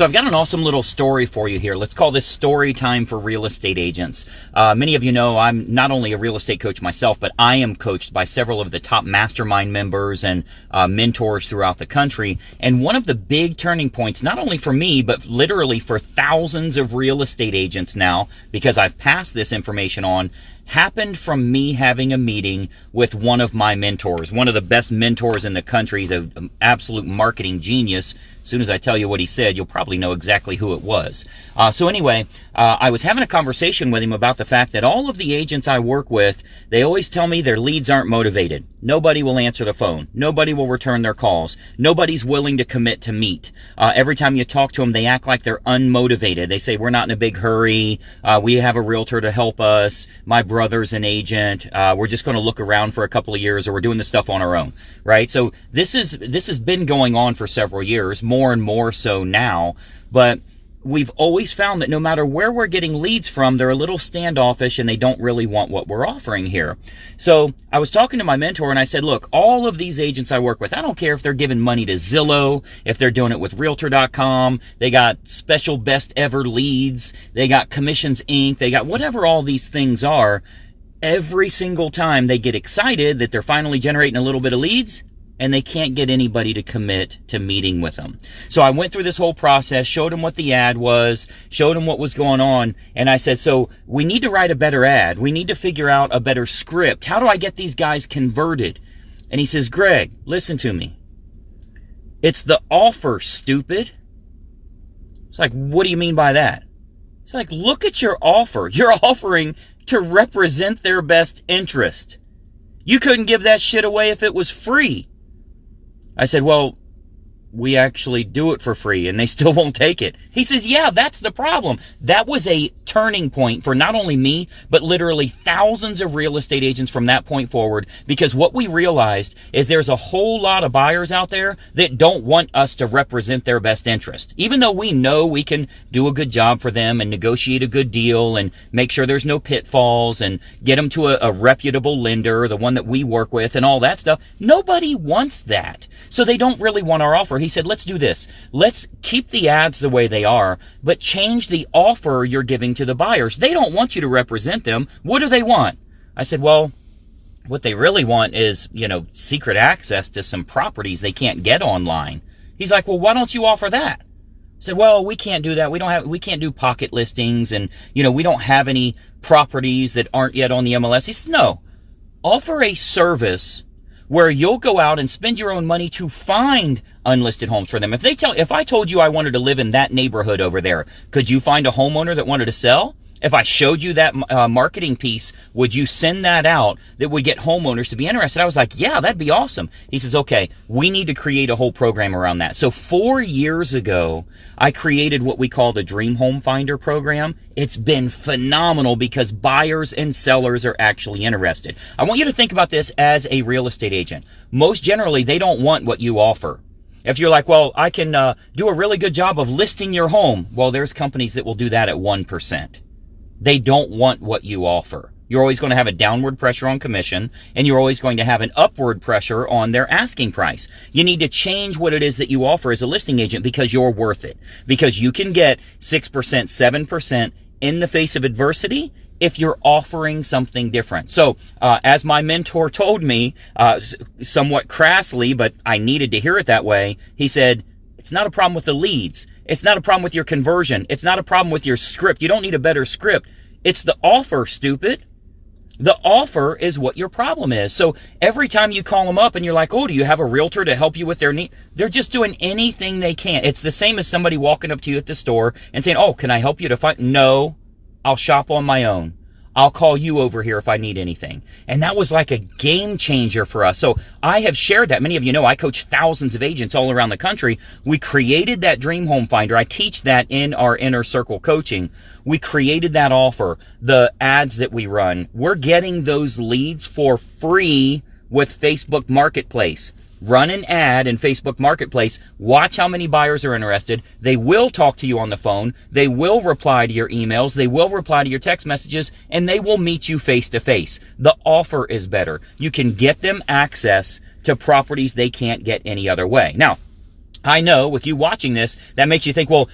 So I've got an awesome little story for you here. Let's call this story time for real estate agents. Many of you know I'm not only a real estate coach myself, but I am coached by several of the top mastermind members and mentors throughout the country. And one of the big turning points, not only for me, but literally for thousands of real estate agents now, because I've passed this information on, happened from me having a meeting with one of my mentors, one of the best mentors in the country. He's an absolute marketing genius. As soon as I tell you what he said, you'll probably know exactly who it was. So anyway, I was having a conversation with him about the fact that all of the agents I work with, they always tell me their leads aren't motivated. Nobody will answer the phone. Nobody will return their calls. Nobody's willing to commit to meet. Every time you talk to them, they act like they're unmotivated. They say, we're not in a big hurry. We have a realtor to help us. My brother's an agent. We're just going to look around for a couple of years, or we're doing this stuff on our own, right? So this has been going on for several years, more and more so now, but we've always found that no matter where we're getting leads from, they're a little standoffish and they don't really want what we're offering here. So I was talking to my mentor and I said, look, all of these agents I work with, I don't care if they're giving money to Zillow, if they're doing it with Realtor.com, they got special best ever leads, they got Commissions Inc., they got whatever all these things are. Every single time they get excited that they're finally generating a little bit of leads, and they can't get anybody to commit to meeting with them. So I went through this whole process, showed them what the ad was, showed them what was going on, and I said, so we need to write a better ad. We need to figure out a better script. How do I get these guys converted? And he says, Greg, listen to me. It's the offer, stupid. It's like, what do you mean by that? It's like, look at your offer. You're offering to represent their best interest. You couldn't give that shit away if it was free. I said, well, we actually do it for free and they still won't take it. He says, yeah, that's the problem. That was a turning point for not only me, but literally thousands of real estate agents from that point forward, because what we realized is there's a whole lot of buyers out there that don't want us to represent their best interest. Even though we know we can do a good job for them and negotiate a good deal and make sure there's no pitfalls and get them to a reputable lender, the one that we work with and all that stuff, nobody wants that. So they don't really want our offer. He said, let's do this. Let's keep the ads the way they are, but change the offer you're giving to the buyers. They don't want you to represent them. What do they want? I said, well, what they really want is, secret access to some properties they can't get online. He's like, well, why don't you offer that? I said, well, we can't do that. We can't do pocket listings, and, we don't have any properties that aren't yet on the MLS. He said, no, offer a service where you'll go out and spend your own money to find unlisted homes for them. If I told you I wanted to live in that neighborhood over there, could you find a homeowner that wanted to sell? If I showed you that marketing piece, would you send that out that would get homeowners to be interested? I was like, yeah, that'd be awesome. He says, okay, we need to create a whole program around that. So 4 years ago, I created what we call the Dream Home Finder program. It's been phenomenal because buyers and sellers are actually interested. I want you to think about this as a real estate agent. Most generally, they don't want what you offer. If you're like, well, I can do a really good job of listing your home. Well, there's companies that will do that at 1%. They don't want what you offer. You're always going to have a downward pressure on commission, and you're always going to have an upward pressure on their asking price. You need to change what it is that you offer as a listing agent because you're worth it. Because you can get 6%, 7% in the face of adversity if you're offering something different. So, as my mentor told me, somewhat crassly, but I needed to hear it that way, he said, it's not a problem with the leads. It's not a problem with your conversion. It's not a problem with your script. You don't need a better script. It's the offer, stupid. The offer is what your problem is. So every time you call them up and you're like, oh, do you have a realtor to help you with their need? They're just doing anything they can. It's the same as somebody walking up to you at the store and saying, oh, can I help you to find? No, I'll shop on my own. I'll call you over here if I need anything. And that was like a game changer for us. So I have shared that. Many of you know I coach thousands of agents all around the country. We created that Dream Home Finder. I teach that in our Inner Circle coaching. We created that offer, the ads that we run. We're getting those leads for free with Facebook Marketplace. Run an ad in Facebook Marketplace. Watch how many buyers are interested. They will talk to you on the phone. They will reply to your emails. They will reply to your text messages, and they will meet you face to face. The offer is better. You can get them access to properties they can't get any other way. Now, I know with you watching this, that makes you think, well,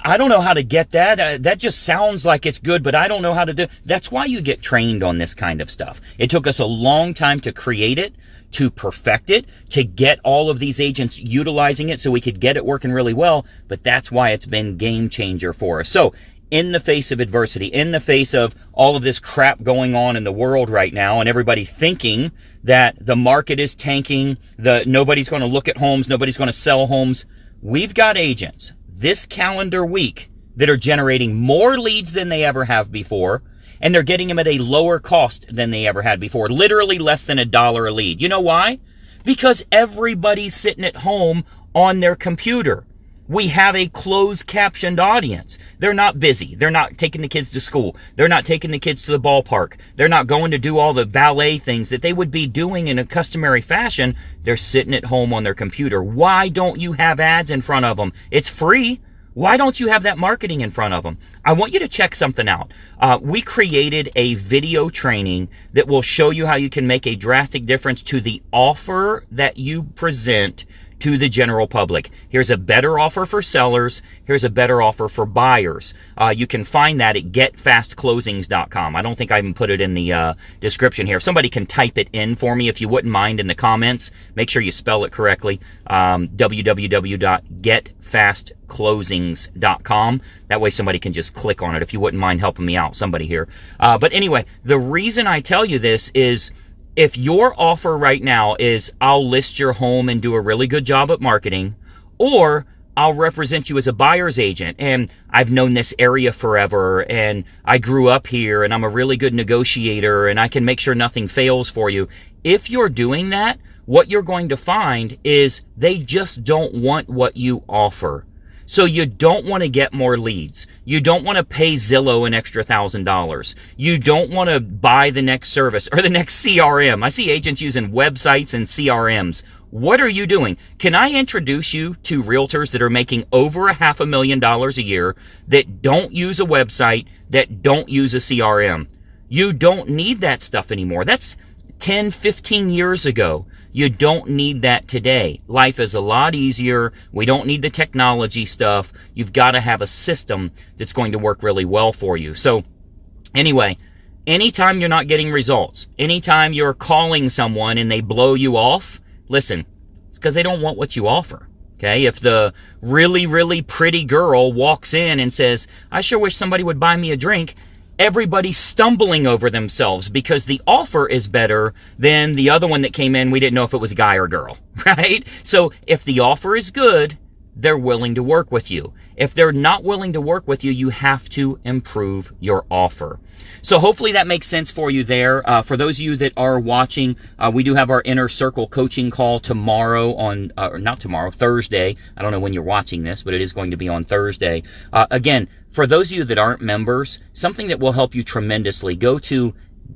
I don't know how to get that. That just sounds like it's good, but I don't know how to do it. That's why you get trained on this kind of stuff. It took us a long time to create it, to perfect it, to get all of these agents utilizing it so we could get it working really well. But that's why it's been game changer for us. So in the face of adversity, in the face of all of this crap going on in the world right now, and everybody thinking that the market is tanking, nobody's going to look at homes, nobody's going to sell homes, we've got agents this calendar week that are generating more leads than they ever have before, and they're getting them at a lower cost than they ever had before, literally less than $1 a lead. You know why? Because everybody's sitting at home on their computer. We have a closed captioned audience. They're not busy. They're not taking the kids to school. They're not taking the kids to the ballpark. They're not going to do all the ballet things that they would be doing in a customary fashion. They're sitting at home on their computer. Why don't you have ads in front of them? It's free. Why don't you have that marketing in front of them? I want you to check something out. We created a video training that will show you how you can make a drastic difference to the offer that you present to the general public. Here's a better offer for sellers. Here's a better offer for buyers. You can find that at getfastclosings.com. I don't think I even put it in the description here. If somebody can type it in for me, if you wouldn't mind, in the comments. Make sure you spell it correctly. www.getfastclosings.com. That way somebody can just click on it. If you wouldn't mind helping me out, somebody here. But anyway, the reason I tell you this is, if your offer right now is, I'll list your home and do a really good job at marketing, or I'll represent you as a buyer's agent, and I've known this area forever, and I grew up here, and I'm a really good negotiator, and I can make sure nothing fails for you. If you're doing that, what you're going to find is they just don't want what you offer. So you don't want to get more leads. You don't want to pay Zillow an extra $1,000. You don't want to buy the next service or the next CRM. I see agents using websites and CRMs. What are you doing? Can I introduce you to realtors that are making over $500,000 a year that don't use a website, that don't use a CRM? You don't need that stuff anymore. That's 10, 15 years ago. You don't need that today. Life is a lot easier. We don't need the technology stuff. You've got to have a system that's going to work really well for you. So anyway, anytime you're not getting results, anytime you're calling someone and they blow you off, listen, it's because they don't want what you offer. Okay, if the really, really pretty girl walks in and says, I sure wish somebody would buy me a drink, everybody's stumbling over themselves because the offer is better than the other one that came in. We didn't know if it was a guy or girl, right? So if the offer is good, they're willing to work with you. If they're not willing to work with you, you have to improve your offer. So hopefully that makes sense for you there. For those of you that are watching, we do have our Inner Circle coaching call tomorrow on, or not tomorrow, Thursday. I don't know when you're watching this, but it is going to be on Thursday. Again, for those of you that aren't members, something that will help you tremendously, go to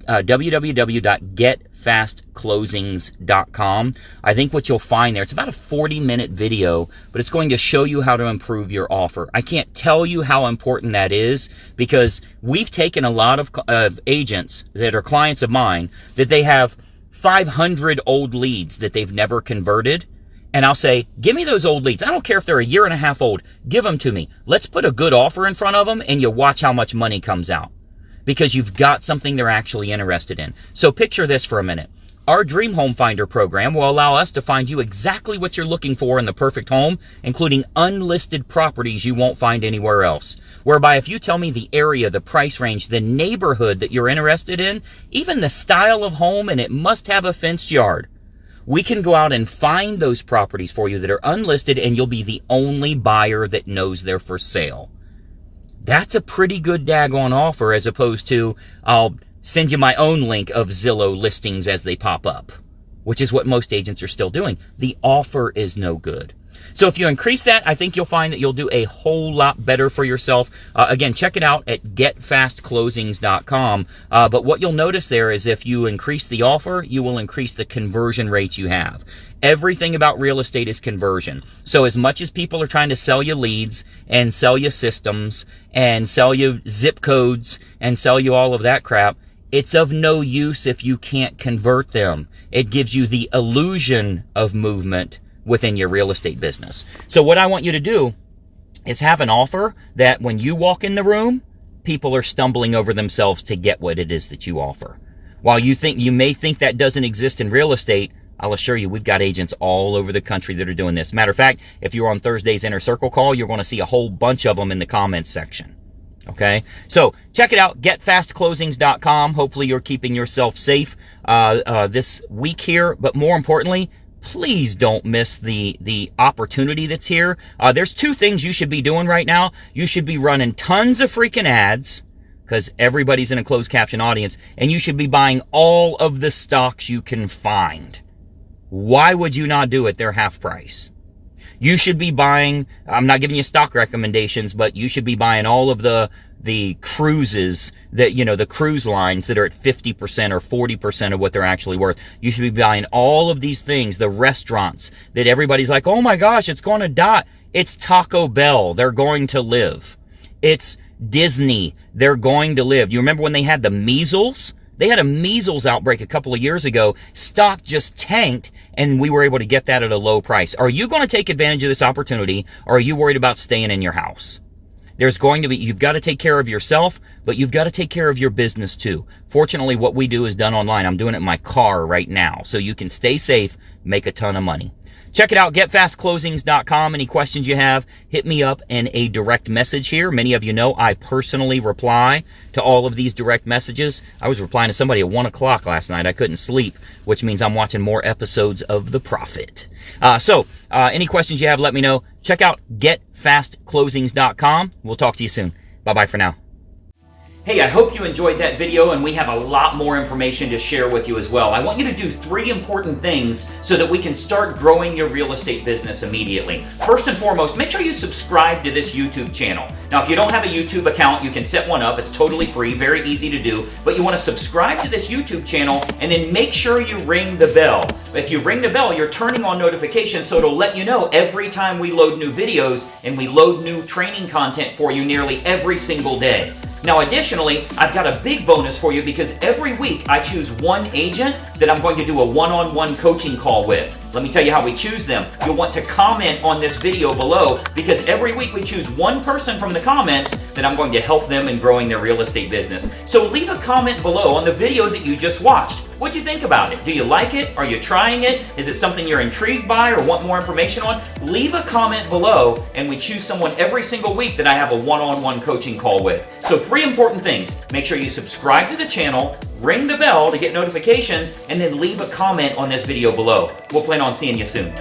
www.getfastclosings.com. I think what you'll find there, it's about a 40-minute video, but it's going to show you how to improve your offer. I can't tell you how important that is because we've taken a lot of agents that are clients of mine that they have 500 old leads that they've never converted. And I'll say, give me those old leads. I don't care if they're a year and a half old. Give them to me. Let's put a good offer in front of them and you watch how much money comes out. Because you've got something they're actually interested in. So picture this for a minute. Our Dream Home Finder program will allow us to find you exactly what you're looking for in the perfect home, including unlisted properties you won't find anywhere else. Whereby if you tell me the area, the price range, the neighborhood that you're interested in, even the style of home, and it must have a fenced yard, we can go out and find those properties for you that are unlisted, and you'll be the only buyer that knows they're for sale. That's a pretty good daggone offer as opposed to, I'll send you my own link of Zillow listings as they pop up, which is what most agents are still doing. The offer is no good. So if you increase that, I think you'll find that you'll do a whole lot better for yourself. Again, check it out at getfastclosings.com. But what you'll notice there is if you increase the offer, you will increase the conversion rates you have. Everything about real estate is conversion. So as much as people are trying to sell you leads and sell you systems and sell you zip codes and sell you all of that crap, it's of no use if you can't convert them. It gives you the illusion of movement, within your real estate business. So what I want you to do is have an offer that when you walk in the room, people are stumbling over themselves to get what it is that you offer. While you may think that doesn't exist in real estate, I'll assure you we've got agents all over the country that are doing this. Matter of fact, if you're on Thursday's Inner Circle call, you're going to see a whole bunch of them in the comments section. Okay, so check it out, getfastclosings.com. Hopefully you're keeping yourself safe this week here, but more importantly, please don't miss the opportunity that's here. There's two things you should be doing right now. You should be running tons of freaking ads, because everybody's in a closed caption audience, and you should be buying all of the stocks you can find. Why would you not do it? They're half price. You should be buying, I'm not giving you stock recommendations, but you should be buying all of the cruises that, the cruise lines that are at 50% or 40% of what they're actually worth. You should be buying all of these things, the restaurants that everybody's like, oh my gosh, it's going to die. It's Taco Bell. They're going to live. It's Disney. They're going to live. You remember when they had the measles? They had a measles outbreak a couple of years ago. Stock just tanked, and we were able to get that at a low price. Are you going to take advantage of this opportunity, or are you worried about staying in your house? You've got to take care of yourself, but you've got to take care of your business too. Fortunately, what we do is done online. I'm doing it in my car right now, so you can stay safe, make a ton of money. Check it out, getfastclosings.com. Any questions you have, hit me up in a direct message here. Many of you know I personally reply to all of these direct messages. I was replying to somebody at 1 o'clock last night. I couldn't sleep, which means I'm watching more episodes of The Prophet. Any questions you have, let me know. Check out getfastclosings.com. We'll talk to you soon. Bye-bye for now. Hey, I hope you enjoyed that video, and we have a lot more information to share with you as well. I want you to do 3 important things so that we can start growing your real estate business immediately. First and foremost, make sure you subscribe to this YouTube channel. Now, if you don't have a YouTube account, you can set one up. It's totally free, very easy to do, but you want to subscribe to this YouTube channel and then make sure you ring the bell. If you ring the bell, you're turning on notifications, so it'll let you know every time we load new videos, and we load new training content for you nearly every single day. Now, additionally, I've got a big bonus for you, because every week I choose one agent that I'm going to do a one-on-one coaching call with. Let me tell you how we choose them. You'll want to comment on this video below, because every week we choose one person from the comments that I'm going to help them in growing their real estate business. So leave a comment below on the video that you just watched. What'd you think about it? Do you like it? Are you trying it? Is it something you're intrigued by or want more information on? Leave a comment below, and we choose someone every single week that I have a one-on-one coaching call with. So 3 important things. Make sure you subscribe to the channel, ring the bell to get notifications, and then leave a comment on this video below. We'll plan on seeing you soon.